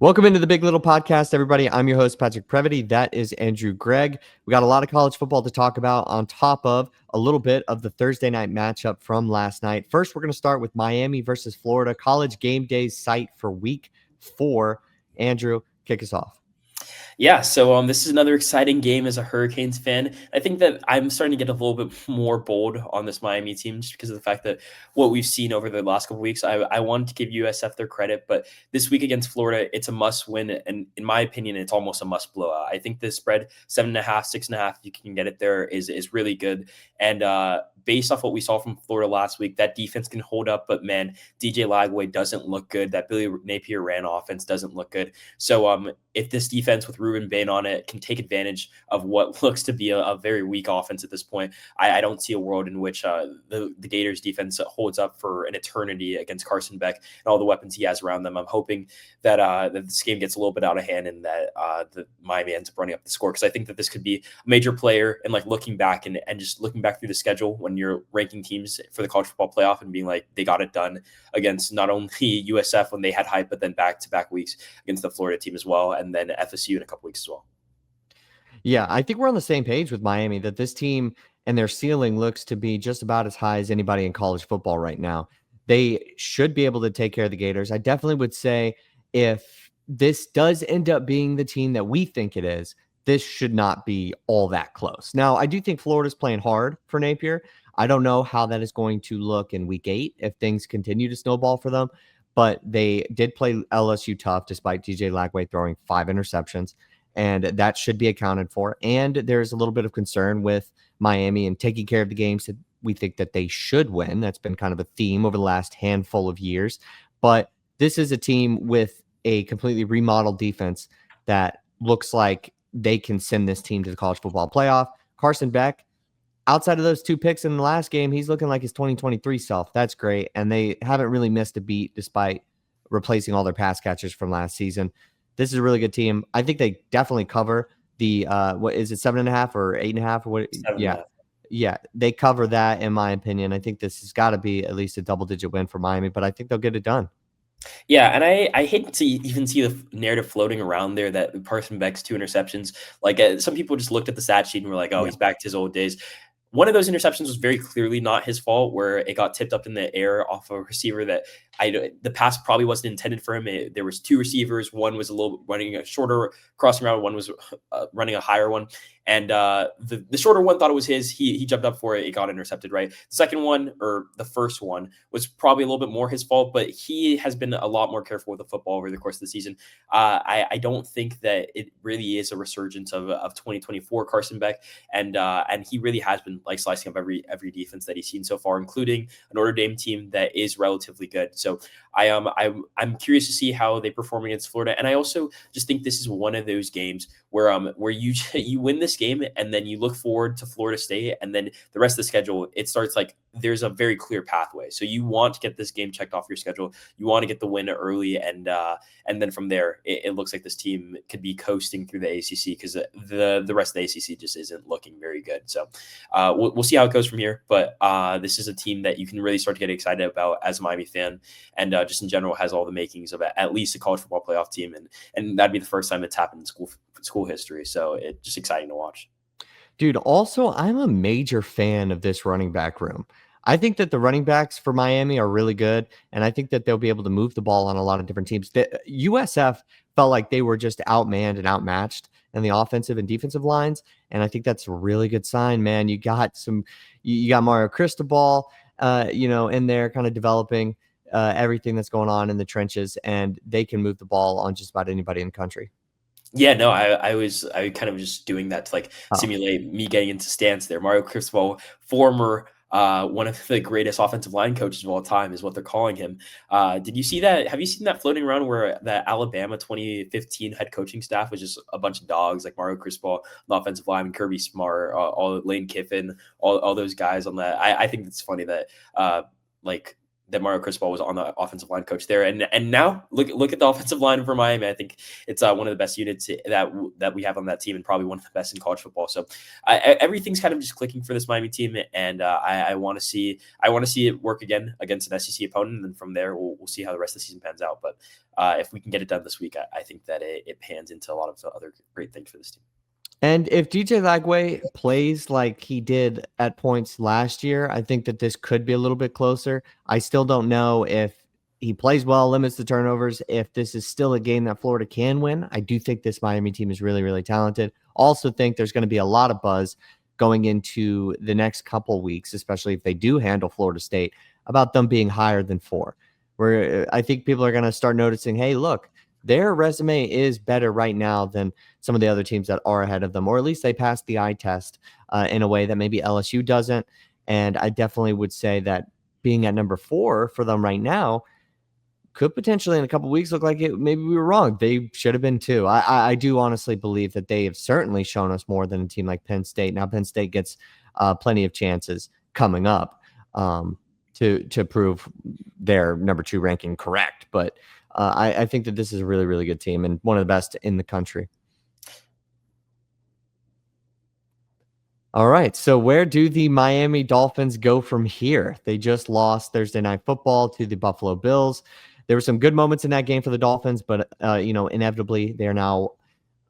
Welcome into the Big Little Podcast, everybody. I'm your host, Patrick Previty. That is Andrew Greig. We got a lot of college football to talk about on top of a little bit of the Thursday night matchup from last night. First, we're going to start with Miami versus Florida, college game days site for week 4. Andrew, kick us off. Yeah, so this is another exciting game as a Hurricanes fan. I think that I'm starting to get a little bit more bold on this Miami team just because of the fact that what we've seen over the last couple of weeks. I wanted to give USF their credit, but this week against Florida, it's a must win, and in my opinion, it's almost a must blowout. I think the spread 7.5, 6.5, if you can get it there, is really good. And based off what we saw from Florida last week, that defense can hold up, but man, DJ Lagway doesn't look good. That Billy Napier ran offense doesn't look good. So if this defense with Ruben Bain on it can take advantage of what looks to be a very weak offense at this point, I don't see a world in which the Gators defense holds up for an eternity against Carson Beck and all the weapons he has around them. I'm hoping that this game gets a little bit out of hand and that the Miami ends up running up the score, because I think that this could be a major player. And like looking back and just looking back through the schedule when you're ranking teams for the college football playoff and being like, they got it done against not only USF when they had hype, but then back-to-back weeks against the Florida team as well, and then FSU in a couple weeks as well. Yeah, I think we're on the same page with Miami, that this team and their ceiling looks to be just about as high as anybody in college football right now. They should be able to take care of the Gators. I definitely would say if this does end up being the team that we think it is, this should not be all that close. Now, I do think Florida's playing hard for Napier. I don't know how that is going to look in week 8 if things continue to snowball for them, but they did play LSU tough despite DJ Lagway throwing 5 interceptions, and that should be accounted for. And there's a little bit of concern with Miami and taking care of the games that we think that they should win. That's been kind of a theme over the last handful of years. But this is a team with a completely remodeled defense that looks like they can send this team to the college football playoff. Carson Beck, outside of those 2 picks in the last game, he's looking like his 2023 self. That's great. And they haven't really missed a beat despite replacing all their pass catchers from last season. This is a really good team. I think they definitely cover the what is it, 7.5 or 8.5 or what? 7.5. Yeah, they cover that in my opinion. I think this has got to be at least a double-digit win for Miami, but I think they'll get it done. Yeah, and I hate to even see the narrative floating around there that Carson Beck's 2 interceptions. Like some people just looked at the stat sheet and were like, "Oh, he's back to his old days." One of those interceptions was very clearly not his fault, where it got tipped up in the air off a receiver that the pass probably wasn't intended for him. There was 2 receivers. One was a little running a shorter crossing route. One was running a higher one. And the shorter one thought it was his. He jumped up for it. It got intercepted, right? The second one, or the first one, was probably a little bit more his fault, but he has been a lot more careful with the football over the course of the season. I don't think that it really is a resurgence of 2024 Carson Beck. And he really has been like slicing up every defense that he's seen so far, including a Notre Dame team that is relatively good. So I'm curious to see how they perform against Florida. And I also just think this is one of those games where you win this game and then you look forward to Florida State, and then the rest of the schedule, it starts like there's a very clear pathway. So you want to get this game checked off your schedule. You want to get the win early, and then from there, it looks like this team could be coasting through the ACC, because the rest of the ACC just isn't looking very good. So we'll see how it goes from here. But this is a team that you can really start to get excited about as a Miami fan, and just in general has all the makings of at least a college football playoff team, and that'd be the first time it's happened in school history. So it's just exciting to watch. Dude, also, I'm a major fan of this running back room. I think that the running backs for Miami are really good, and I think that they'll be able to move the ball on a lot of different teams. The USF felt like they were just outmanned and outmatched in the offensive and defensive lines, and I think that's a really good sign, man. You got Mario Cristobal, in there kind of developing everything that's going on in the trenches, and they can move the ball on just about anybody in the country. Yeah, no, I kind of just doing that to like simulate me getting into stance there. Mario Cristobal, former one of the greatest offensive line coaches of all time, is what they're calling him. Did you see that? Have you seen that floating around where the Alabama 2015 head coaching staff was just a bunch of dogs, like Mario Cristobal, the offensive line, Kirby Smart, all Lane Kiffin, all those guys on that? I think it's funny that that Mario Cristobal was on the offensive line coach there. And now look at the offensive line for Miami. I think it's one of the best units that we have on that team, and probably one of the best in college football. So everything's kind of just clicking for this Miami team, and I want to see it work again against an SEC opponent, and then from there we'll see how the rest of the season pans out. But if we can get it done this week, I think that it pans into a lot of other great things for this team. And if DJ Lagway plays like he did at points last year, I think that this could be a little bit closer. I still don't know if he plays well, limits the turnovers, if this is still a game that Florida can win. I do think this Miami team is really, really talented. Also think there's going to be a lot of buzz going into the next couple weeks, especially if they do handle Florida State, about them being higher than 4. Where I think people are going to start noticing, hey, look, their resume is better right now than some of the other teams that are ahead of them, or at least they passed the eye test in a way that maybe LSU doesn't. And I definitely would say that being at number 4 for them right now could potentially in a couple of weeks look like it. Maybe we were wrong. They should have been too. I do honestly believe that they have certainly shown us more than a team like Penn State. Now Penn State gets plenty of chances coming up to prove their number 2 ranking correct, but I think that this is a really, really good team and one of the best in the country. All right. So where do the Miami Dolphins go from here? They just lost Thursday Night Football to the Buffalo Bills. There were some good moments in that game for the Dolphins, but inevitably they're now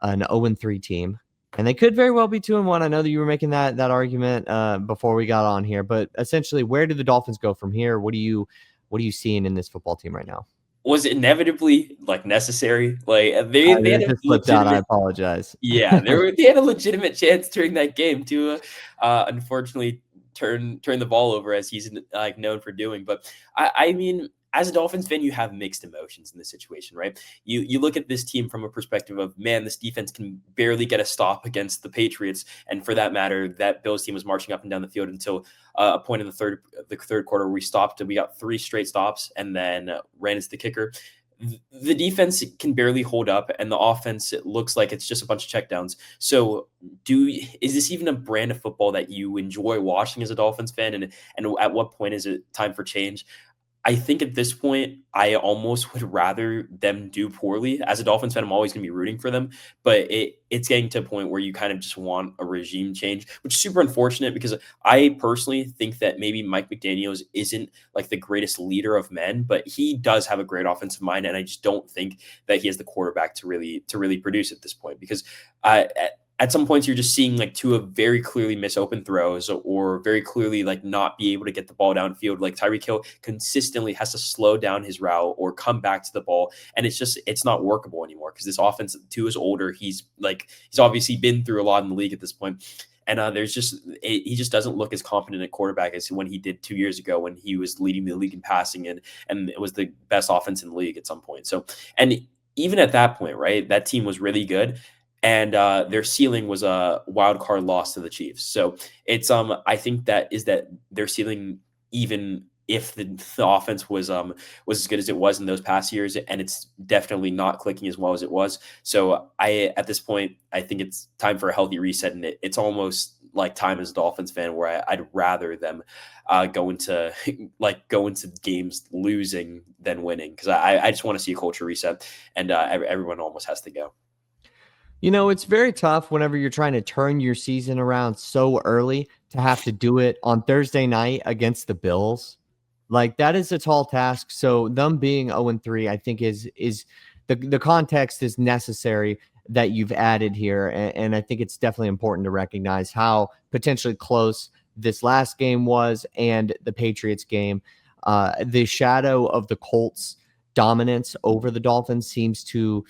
an 0-3 team, and they could very well be 2-1. I know that you were making that argument before we got on here, but essentially, where do the Dolphins go from here? What are you seeing in this football team right now? Was inevitably necessary? They had a slipped out. I apologize. Yeah, they had a legitimate chance during that game to unfortunately turn the ball over, as he's known for doing. But I mean, as a Dolphins fan, you have mixed emotions in this situation, right? You look at this team from a perspective of, man, this defense can barely get a stop against the Patriots, and for that matter, that Bills team was marching up and down the field until a point in the third quarter where we stopped. We got 3 straight stops and then ran into the kicker. The defense can barely hold up, and the offense, it looks like it's just a bunch of checkdowns. So is this even a brand of football that you enjoy watching as a Dolphins fan? And at what point is it time for change? I think at this point, I almost would rather them do poorly. As a Dolphins fan, I'm always going to be rooting for them, but it's getting to a point where you kind of just want a regime change, which is super unfortunate because I personally think that maybe Mike McDaniels isn't the greatest leader of men, but he does have a great offensive mind, and I just don't think that he has the quarterback to really produce at this point, because at some points you're just seeing 2 of very clearly miss open throws, or very clearly not be able to get the ball downfield. Tyreek Hill consistently has to slow down his route or come back to the ball, and it's not workable anymore because this offense too is older. He's obviously been through a lot in the league at this point, and he just doesn't look as competent at quarterback as when he did 2 years ago when he was leading the league in passing and it was the best offense in the league at some point. So, and even at that point, right, that team was really good. And their ceiling was a wild card loss to the Chiefs. So it's I think that their ceiling, even if the offense was as good as it was in those past years, and it's definitely not clicking as well as it was. So at this point, I think it's time for a healthy reset, and it's almost like time as a Dolphins fan where I'd rather them go into games losing than winning, because I just want to see a culture reset, and everyone almost has to go. It's very tough whenever you're trying to turn your season around so early to have to do it on Thursday night against the Bills. That is a tall task. So them being 0-3, I think is the context is necessary that you've added here. And I think it's definitely important to recognize how potentially close this last game was and the Patriots game. The shadow of the Colts dominance over the Dolphins seems to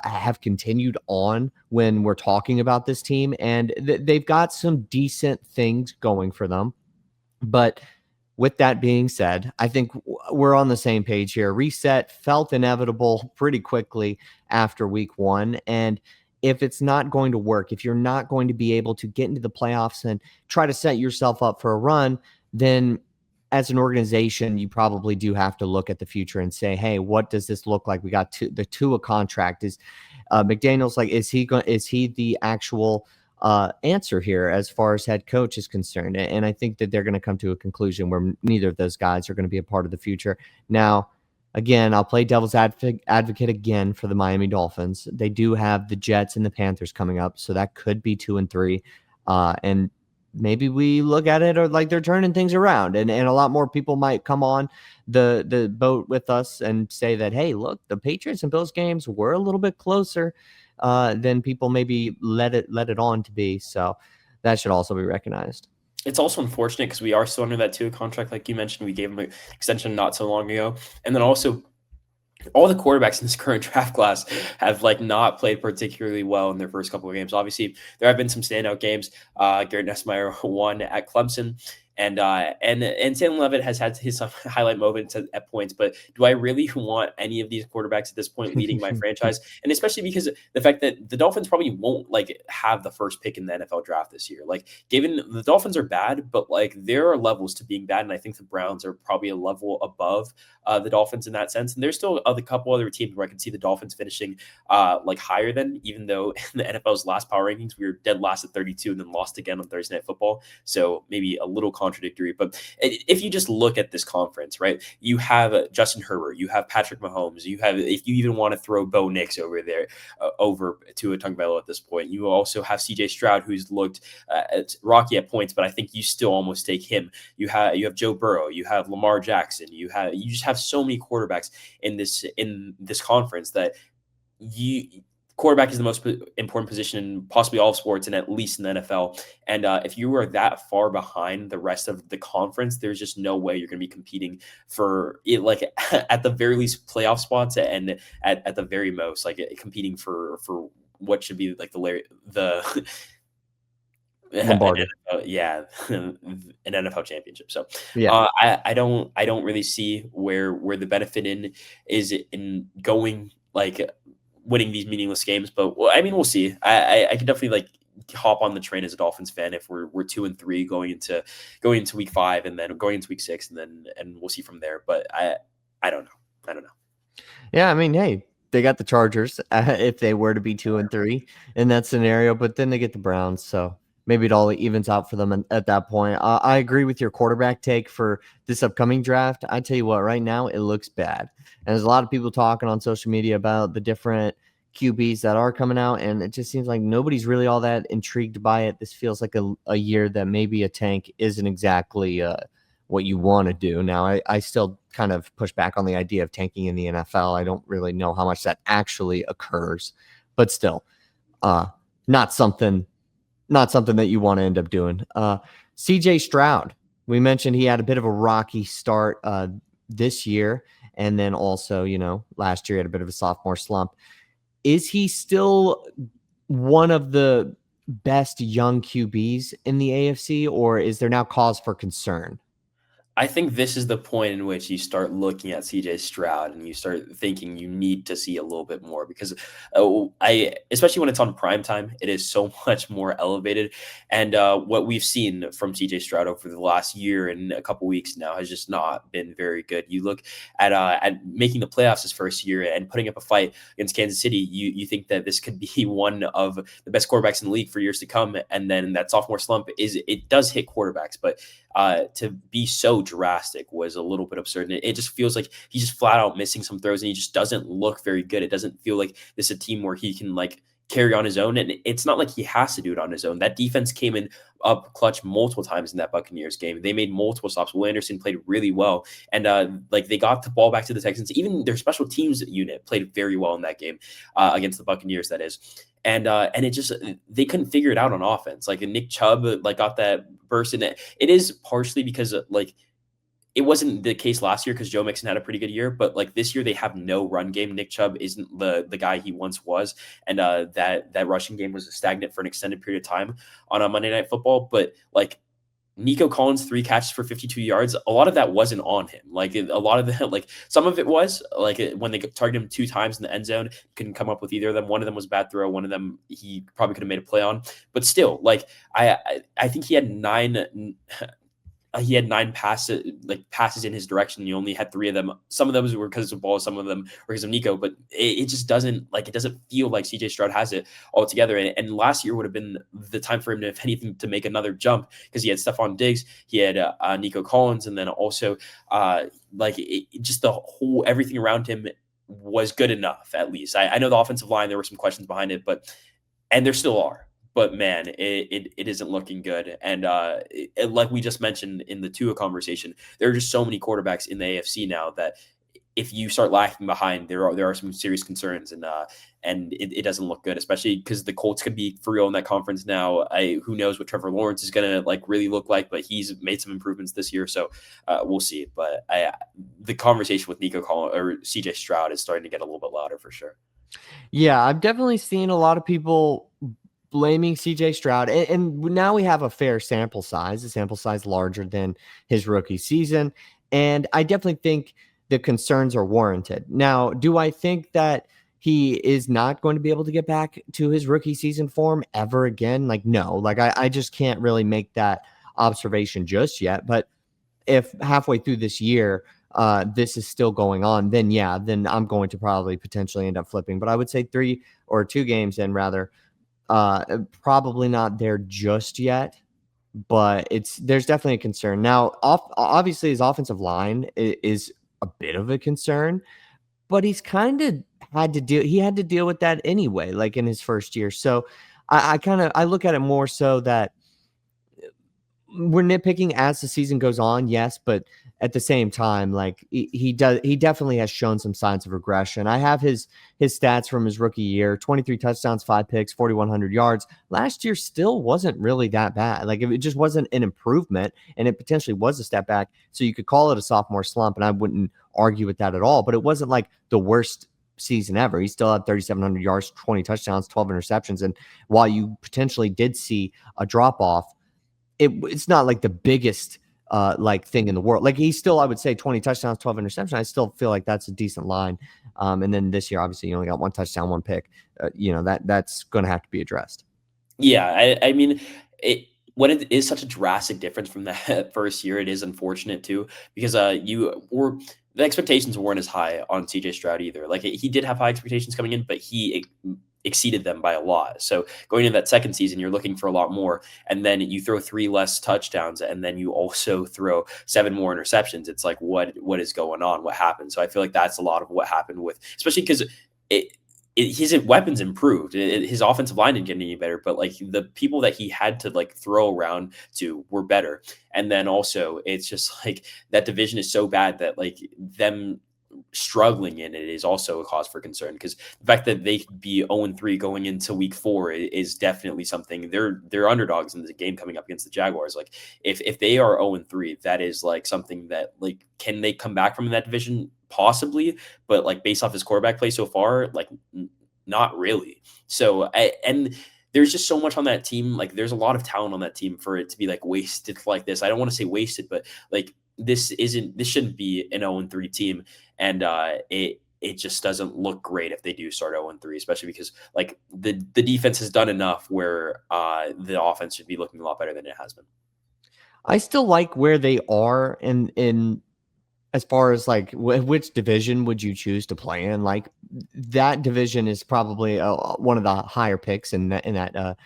have continued on when we're talking about this team, and they've got some decent things going for them. But with that being said, I think we're on the same page here. Reset felt inevitable pretty quickly after week 1. And if it's not going to work, if you're not going to be able to get into the playoffs and try to set yourself up for a run, then as an organization, you probably do have to look at the future and say, hey, what does this look like? We got the Tua contract. Is McDaniels is he the actual answer here as far as head coach is concerned. And I think that they're going to come to a conclusion where neither of those guys are going to be a part of the future. Now, again, I'll play devil's advocate again for the Miami Dolphins. They do have the Jets and the Panthers coming up, so that could be 2-3. And maybe we look at it or like they're turning things around, and a lot more people might come on the boat with us and say that, hey, look, the Patriots and Bills games were a little bit closer than people maybe let it on to be. So that should also be recognized. It's also unfortunate because we are still under that Tua contract, like you mentioned. We gave him an extension not so long ago, and then also all the quarterbacks in this current draft class have not played particularly well in their first couple of games. Obviously, there have been some standout games. Garrett Nussmeier won at Clemson. And Sam Levitt has had his highlight moments at points, but do I really want any of these quarterbacks at this point leading my franchise? And especially because the fact that the Dolphins probably won't have the first pick in the NFL draft this year. Given the Dolphins are bad, but there are levels to being bad, and I think the Browns are probably a level above the Dolphins in that sense. And there's still a couple other teams where I can see the Dolphins finishing higher than, even though in the NFL's last power rankings we were dead last at 32 and then lost again on Thursday Night Football. So maybe a little contradictory, but if you just look at this conference, right, you have Justin Herbert, you have Patrick Mahomes, you have, if you even want to throw Bo Nix over there, over to a Tagovailoa at this point, you also have CJ Stroud, who's looked rocky at points, but I think you still almost take him. You have Joe Burrow, you have Lamar Jackson, you just have so many quarterbacks in this conference that quarterback is the most important position in possibly all of sports, and at least in the NFL. And if you are that far behind the rest of the conference, there's just no way you're going to be competing for it, at the very least playoff spots, and at the very most, competing for what should be the Lombardi. an NFL championship. So yeah, I don't really see where the benefit is in going winning these meaningless games, but I mean, we'll see. I can definitely hop on the train as a Dolphins fan if we're 2-3 going into week 5 and then going into week 6 and we'll see from there. But I don't know. Yeah, I mean, hey, they got the Chargers if they were to be 2-3 in that scenario, but then they get the Browns, so maybe it all evens out for them at that point. I agree with your quarterback take for this upcoming draft. I tell you what, right now it looks bad. And there's a lot of people talking on social media about the different QBs that are coming out, and it just seems like nobody's really all that intrigued by it. This feels like a year that maybe a tank isn't exactly what you want to do. Now, I still kind of push back on the idea of tanking in the NFL. I don't really know how much that actually occurs, but still, not something that you want to end up doing. CJ Stroud, we mentioned he had a bit of a rocky start this year, and then also, last year had a bit of a sophomore slump. Is he still one of the best young QBs in the AFC, or is there now cause for concern? I think this is the point in which you start looking at CJ Stroud and you start thinking you need to see a little bit more, because especially when it's on prime time, it is so much more elevated. And what we've seen from CJ Stroud over the last year and a couple weeks now has just not been very good. You look at making the playoffs his first year and putting up a fight against Kansas City. You think that this could be one of the best quarterbacks in the league for years to come. And then that sophomore slump it does hit quarterbacks, but to be so drastic was a little bit absurd. And it just feels like he's just flat out missing some throws, and he just doesn't look very good. It doesn't feel like this is a team where he can carry on his own. And it's not like he has to do it on his own. That defense came in up clutch multiple times in that Buccaneers game. They made multiple stops. Will Anderson played really well. And they got the ball back to the Texans. Even their special teams unit played very well in that game against the Buccaneers, that is. And it just, they couldn't figure it out on offense. Nick Chubb got that burst in it. It is partially because it wasn't the case last year because Joe Mixon had a pretty good year, but this year they have no run game. Nick Chubb isn't the guy he once was, and that rushing game was stagnant for an extended period of time on a Monday Night Football. But Nico Collins, 3 catches for 52 yards. A lot of that wasn't on him. A lot of the, some of it was when they targeted him 2 times in the end zone, couldn't come up with either of them. One of them was a bad throw. One of them he probably could have made a play on, but still, I think he had 9 he had 9 passes in his direction. You only had 3 of them. Some of them were because of ball, some of them were because of Nico, but it just doesn't feel like CJ Stroud has it all together. And last year would have been the time for him to, if anything, to make another jump, because he had Stephon Diggs, he had Nico Collins, and then also just the whole everything around him was good enough. At least I know the offensive line, there were some questions behind it, and there still are. But man, it isn't looking good. And like we just mentioned in the Tua conversation, there are just so many quarterbacks in the AFC now that if you start lagging behind, there are some serious concerns, and it doesn't look good, especially because the Colts could be for real in that conference now. Who knows what Trevor Lawrence is going to really look like, but he's made some improvements this year, so we'll see. But the conversation with Nico Collins or CJ Stroud is starting to get a little bit louder for sure. Yeah, I've definitely seen a lot of people blaming CJ Stroud, and now we have a fair sample size larger than his rookie season, and I definitely think the concerns are warranted. Now, do I think that he is not going to be able to get back to his rookie season form ever again? No, I just can't really make that observation just yet. But if halfway through this year, this is still going on, then I'm going to probably potentially end up flipping. But I would say 3 or 2 games in, rather, probably not there just yet, but there's definitely a concern. Now, obviously his offensive line is a bit of a concern, but he's kind of had to deal with that anyway, in his first year. So I look at it more so that we're nitpicking as the season goes on, yes, but at the same time, he definitely has shown some signs of regression. I have his stats from his rookie year: 23 touchdowns, 5 picks, 4,100 yards. Last year still wasn't really that bad. It just wasn't an improvement, and it potentially was a step back. So you could call it a sophomore slump, and I wouldn't argue with that at all. But it wasn't the worst season ever. He still had 3,700 yards, 20 touchdowns, 12 interceptions, and while you potentially did see a drop off, it's not the biggest thing in the world. He's still, I would say, 20 touchdowns, 12 interceptions. I still feel like that's a decent line. And then this year, obviously, you only got 1 touchdown, 1 pick. That's going to have to be addressed. Yeah, I mean, when it is such a drastic difference from that first year, it is unfortunate too, because the expectations weren't as high on CJ Stroud either. He did have high expectations coming in, but he exceeded them by a lot. So going into that second season, you're looking for a lot more, and then you throw 3 less touchdowns, and then you also throw 7 more interceptions. It's what is going on? What happened? So I feel like that's a lot of what happened with, especially because his weapons improved. His offensive line didn't get any better, but the people that he had to throw around to were better. And then also it's just that division is so bad that them struggling in it is also a cause for concern, because the fact that they could be 0-3 going into week 4 is definitely something. They're underdogs in the game coming up against the Jaguars. If they are 0-3, that is something that can they come back from that division? Possibly, but based off his quarterback play so far, not really. So and there's just so much on that team. There's a lot of talent on that team for it to be wasted like this. I don't want to say wasted, but this shouldn't be an 0-3 team. And it just doesn't look great if they do start 0-3, especially because the defense has done enough where the offense should be looking a lot better than it has been. I still like where they are in as far as which division would you choose to play in? That division is probably one of the higher picks in that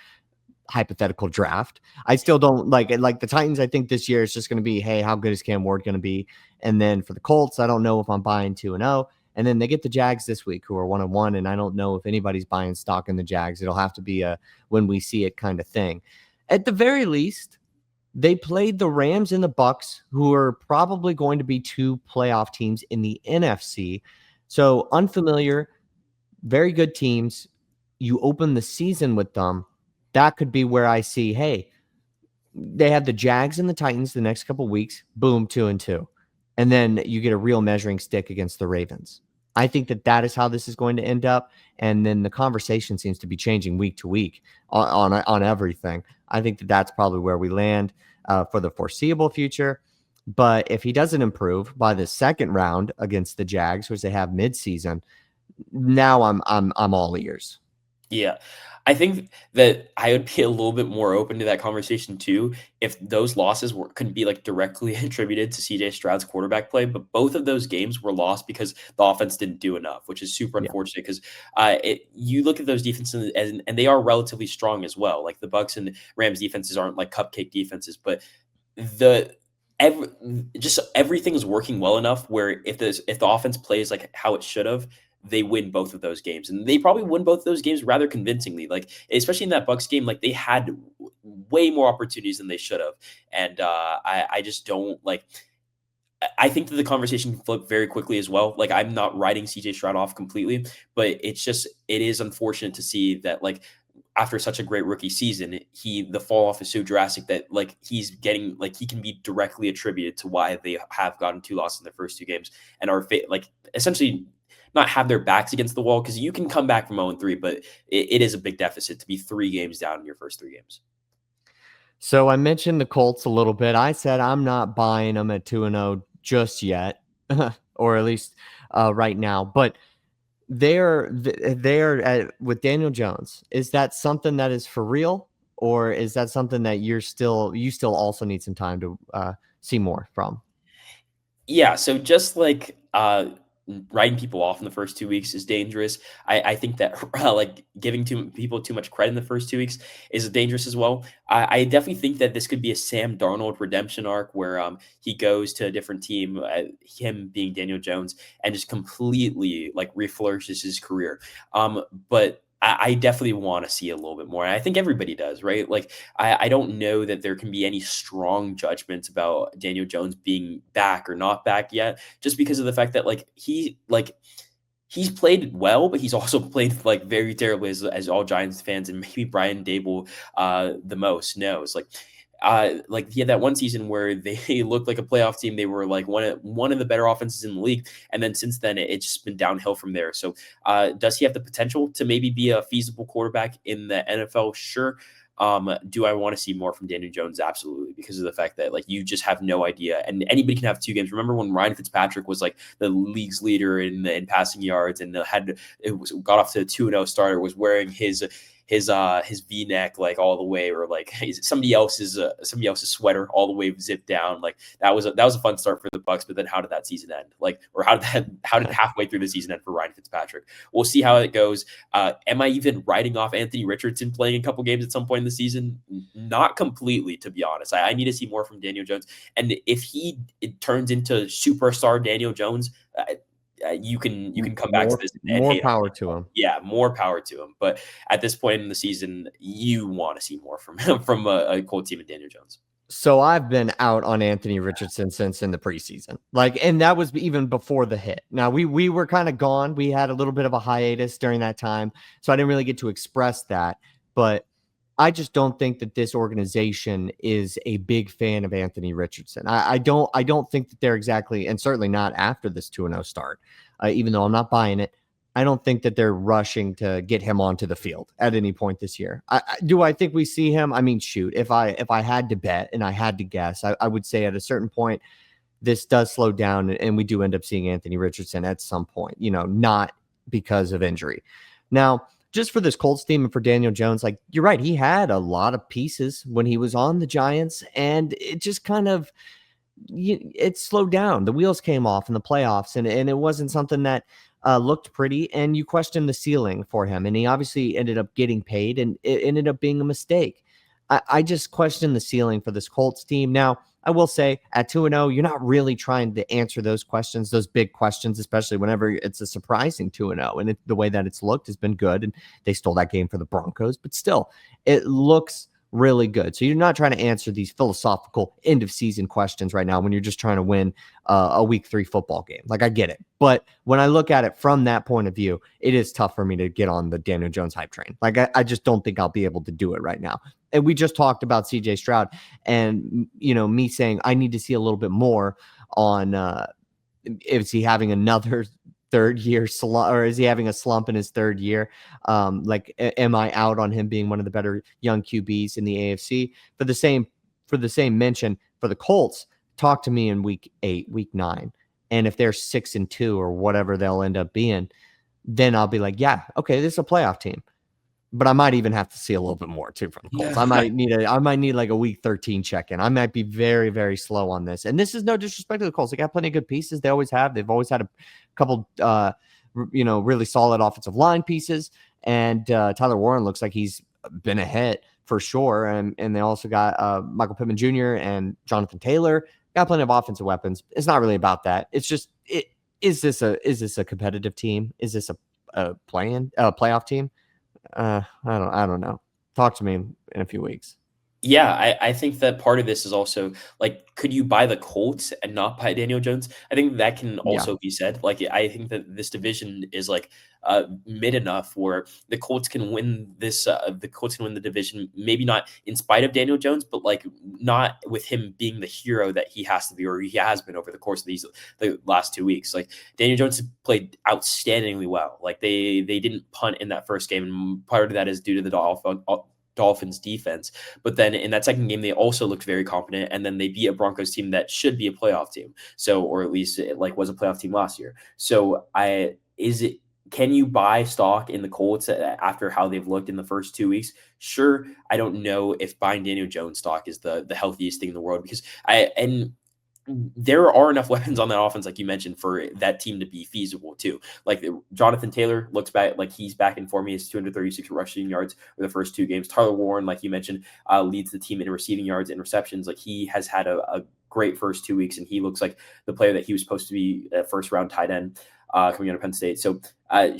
hypothetical draft. I still don't like the Titans. I think this year is just going to be, hey, how good is Cam Ward going to be? And then for the Colts, I don't know if I'm buying 2-0. And then they get the Jags this week, who are 1-1, and I don't know if anybody's buying stock in the Jags. It'll have to be a when we see it kind of thing. At the very least, they played the Rams and the Bucks, who are probably going to be 2 playoff teams in the NFC. So unfamiliar, very good teams. You open the season with them. That could be where I see, hey, they have the Jags and the Titans the next couple of weeks. Boom, 2-2. And then you get a real measuring stick against the Ravens. I think that is how this is going to end up. And then the conversation seems to be changing week to week on everything. I think that's probably where we land for the foreseeable future. But if he doesn't improve by the second round against the Jags, which they have midseason, now I'm all ears. Yeah. I think that I would be a little bit more open to that conversation too if those losses couldn't be like directly attributed to CJ Stroud's quarterback play. But both of those games were lost because the offense didn't do enough, which is super Yeah. unfortunate because you look at those defenses and they are relatively strong as well. Like the Bucks and Rams defenses aren't like cupcake defenses, but the every, just everything is working well enough where if the offense plays like how it should have, they win both of those games, and they probably win both of those games rather convincingly. Like especially in that Bucks game, like they had way more opportunities than they should have, and I just don't like. I think that the conversation can flip very quickly as well. Like I'm not writing CJ Stroud off completely, but it is unfortunate to see that like after such a great rookie season, the fall off is so drastic that like he's getting like he can be directly attributed to why they have gotten 2 losses in their first 2 games and are like essentially not have their backs against the wall because you can come back from 0-3, but it is a big deficit to be 3 games down in your first 3 games. So I mentioned the Colts a little bit. I said I'm not buying them at 2-0 just yet, or at least right now. But they're with Daniel Jones. Is that something that is for real, or is that something that you still also need some time to see more from? Yeah, so just like writing people off in the first 2 weeks is dangerous. I think that like giving people too much credit in the first 2 weeks is dangerous as well. I definitely think that this could be a Sam Darnold redemption arc where he goes to a different team, him being Daniel Jones, and just completely like reflourishes his career. But I definitely want to see a little bit more. And I think everybody does, right? Like I don't know that there can be any strong judgments about Daniel Jones being back or not back yet, just because of the fact that he's played well, but he's also played like very terribly as all Giants fans and maybe Brian Dable the most knows. Like he had that one season where they looked like a playoff team. They were like one of the better offenses in the league, and then since then it's just been downhill from there. So, does he have the potential to maybe be a feasible quarterback in the NFL? Sure. Do I want to see more from Daniel Jones? Absolutely, because of the fact that like you just have no idea, and anybody can have 2 games. Remember when Ryan Fitzpatrick was like the league's leader in passing yards, and got off to a 2-0 starter, was wearing his V-neck like all the way, or like somebody else's sweater all the way zipped down. Like that was a fun start for the Bucks. But then how did that season end? Like, or how did halfway through the season end for Ryan Fitzpatrick? We'll see how it goes. Am I even writing off Anthony Richardson playing a couple games at some point in the season? Not completely, to be honest. I need to see more from Daniel Jones, and if it turns into superstar Daniel Jones. You can come back to this and More hate on power him. to him. Yeah, more power to him. But at this point in the season, you want to see more from him from a cold team and Daniel Jones. So I've been out on Anthony Richardson since in the preseason. Like, and that was even before the hit. Now we were kind of gone. We had a little bit of a hiatus during that time. So I didn't really get to express that. But I just don't think that this organization is a big fan of Anthony Richardson. I don't think that they're exactly, and certainly not after this 2-0 start, even though I'm not buying it. I don't think that they're rushing to get him onto the field at any point this year. Do I think we see him? I mean, shoot, if I had to bet and I had to guess, I would say at a certain point this does slow down and we do end up seeing Anthony Richardson at some point, not because of injury. Now, just for this Colts team and for Daniel Jones, like you're right, he had a lot of pieces when he was on the Giants, and it just kind of it slowed down. The wheels came off in the playoffs, and it wasn't something that looked pretty. And you question the ceiling for him, and he obviously ended up getting paid, and it ended up being a mistake. I just question the ceiling for this Colts team. Now, I will say at 2-0, you're not really trying to answer those questions, those big questions, especially whenever it's a surprising 2-0. And the way that it's looked has been good. And they stole that game for the Broncos, but still, it looks really good. So you're not trying to answer these philosophical end of season questions right now when you're just trying to win a week 3 football game. Like, I get it. But when I look at it from that point of view, it is tough for me to get on the Daniel Jones hype train. Like, I just don't think I'll be able to do it right now. And we just talked about CJ Stroud and, me saying I need to see a little bit more on is he having another third year slump, or is he having a slump in his third year? Am I out on him being one of the better young QBs in the AFC? For the same mention for the Colts, talk to me in week 8, week 9. And if they're 6-2 or whatever they'll end up being, then I'll be like, yeah, okay, this is a playoff team. but I might even have to see a little bit more too from the Colts. I might need like a week 13 check-in. I might be very, very slow on this. And this is no disrespect to the Colts. They got plenty of good pieces. They always have. They've always had a couple really solid offensive line pieces. And Tyler Warren looks like he's been a hit for sure. And they also got Michael Pittman Jr. and Jonathan Taylor. Got plenty of offensive weapons. It's not really about that. It's just is this a competitive team? Is this a playoff team? I don't know. Talk to me in a few weeks. Yeah, I think that part of this is also like, could you buy the Colts and not buy Daniel Jones? I think that can Yeah. also be said. Like, I think that this division is like mid enough where the Colts can win this. The Colts can win the division, maybe not in spite of Daniel Jones, but like not with him being the hero that he has to be or he has been over the course of the last 2 weeks. Like Daniel Jones played outstandingly well. Like they didn't punt in that first game, and part of that is due to the Dolphins defense. But then in that second game, they also looked very confident, and then they beat a Broncos team that should be a playoff team. So, or at least it was a playoff team last year. So can you buy stock in the Colts after how they've looked in the first 2 weeks? Sure. I don't know if buying Daniel Jones stock is the healthiest thing in the world, because there are enough weapons on that offense, like you mentioned, for that team to be feasible too. Like Jonathan Taylor looks back, like he's back in form. He has 236 rushing yards for the first 2 games. Tyler Warren, like you mentioned, leads the team in receiving yards and receptions. Like he has had a great first 2 weeks, and he looks like the player that he was supposed to be a first round tight end coming out of Penn State. So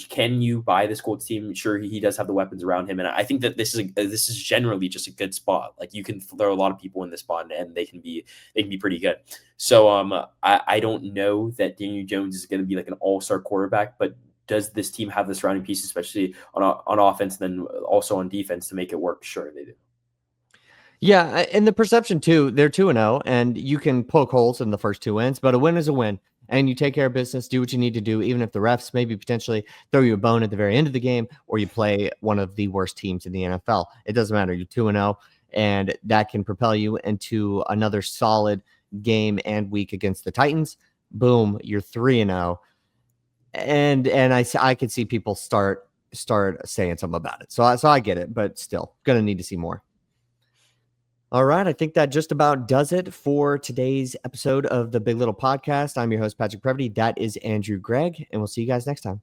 can you buy this Colts team? Sure, he does have the weapons around him, and I think that this is generally just a good spot. Like you can throw a lot of people in this spot, and they can be pretty good. So I don't know that Daniel Jones is going to be like an all-star quarterback, but does this team have the surrounding pieces, especially on offense, and then also on defense, to make it work? Sure, they do. Yeah, and the perception too, they're 2-0, and you can poke holes in the first 2 wins, but a win is a win. And you take care of business, do what you need to do, even if the refs maybe potentially throw you a bone at the very end of the game, or you play one of the worst teams in the NFL. It doesn't matter. You're 2-0, and that can propel you into another solid game and week against the Titans. Boom, you're 3-0. And I could see people start saying something about it. So I get it, but still gonna need to see more. All right. I think that just about does it for today's episode of the Big Little Podcast. I'm your host, Patrick Previty. That is Andrew Greig, and we'll see you guys next time.